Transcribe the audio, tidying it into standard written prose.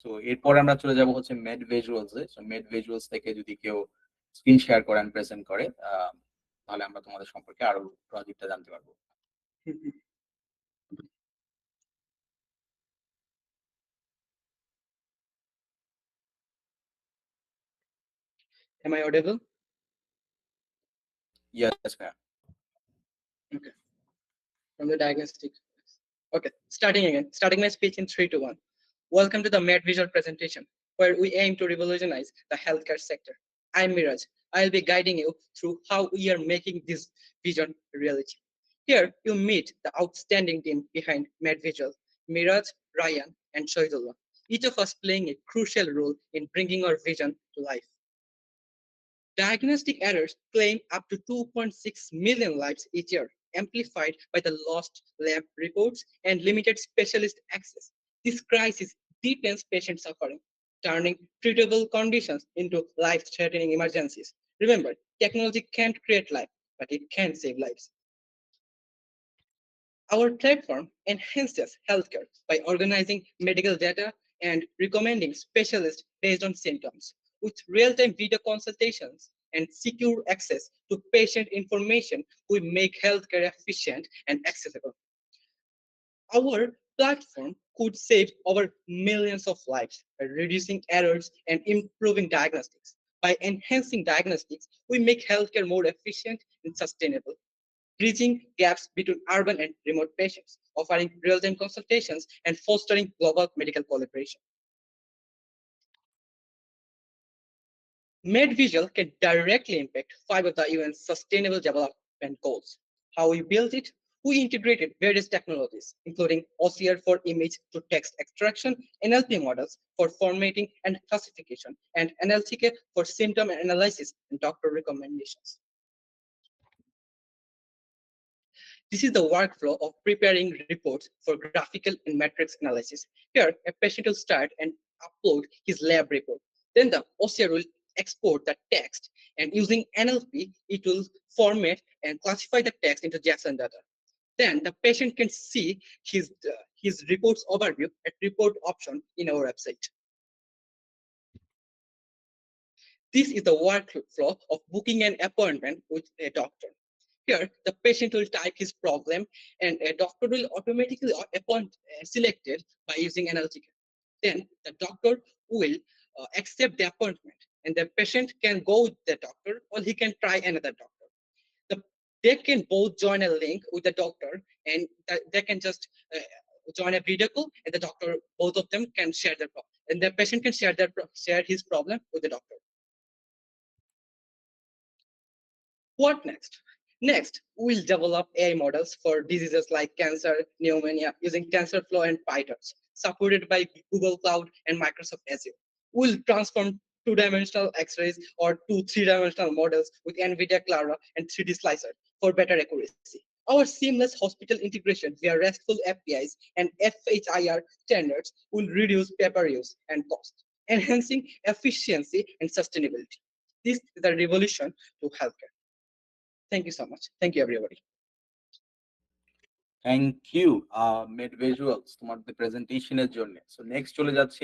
তো এরপরে আমরা চলে যাব হচ্ছে MedVisuals এ। সো MedVisuals থেকে যদি কেউ স্ক্রিন শেয়ার করে এন্ড প্রেজেন্ট করে তাহলে আমরা তোমাদের সম্পর্কে আরো প্রজেক্টটা জানতে পারবো। Am I audible? Yes, ma'am. Okay. From the diagnostic. Okay, starting my speech in 3, 2, 1. Welcome to the MedVisual presentation, where we aim to revolutionize the healthcare sector. I'm Miraj. I'll be guiding you through how we are making this vision reality. Here, you meet the outstanding team behind MedVisual, Miraj, Raiyan, and Shahidullah, each of us playing a crucial role in bringing our vision to life. Diagnostic errors claim up to 2.6 million lives each year, amplified by the lost lab reports and limited specialist access. This crisis deepens patient suffering, turning treatable conditions into life-threatening emergencies. Remember, technology can't create life, but it can save lives. Our platform enhances healthcare by organizing medical data and recommending specialists based on symptoms. With real-time video consultations and secure access to patient information, we make healthcare efficient and accessible. Our platform could save over millions of lives by reducing errors and improving diagnostics. By enhancing diagnostics, we make healthcare more efficient and sustainable, bridging gaps between urban and remote patients, offering real-time consultations, and fostering global medical collaboration. MedVisual can directly impact 5 of the UN's Sustainable Development Goals. How we built it? We integrated various technologies, including OCR for image to text extraction, NLP models for formatting and classification, and NLTK for symptom analysis and doctor recommendations. This is the workflow of preparing reports for graphical and matrix analysis. Here, a patient will start and upload his lab report. Then the OCR will export the text, and using NLP, it will format and classify the text into JSON data. Then the patient can see his reports overview at report option in our website. This is the workflow of booking an appointment with a doctor. Here, the patient will type his problem and a doctor will automatically selected by using NLTK. Then the doctor will accept the appointment and the patient can go with the doctor or he can try another doctor. They can both join a link with the doctor and they can just join a video call and the doctor, both of them can share their problem and the patient can share his problem with the doctor. What next? Next, we'll develop AI models for diseases like cancer, pneumonia, using TensorFlow and PyTorch, supported by Google Cloud and Microsoft Azure. We'll transform two-dimensional X-rays or three-dimensional models with NVIDIA Clara and 3D Slicer for better accuracy. Our seamless hospital integration via RESTful APIs and FHIR standards will reduce paper use and cost, enhancing efficiency and sustainability. This is a revolution to healthcare. Thank you so much. Thank you, everybody. Thank you, MedVisuals, তোমাদের প্রেজেন্টেশনের জন্য। So next চলে যাচ্ছি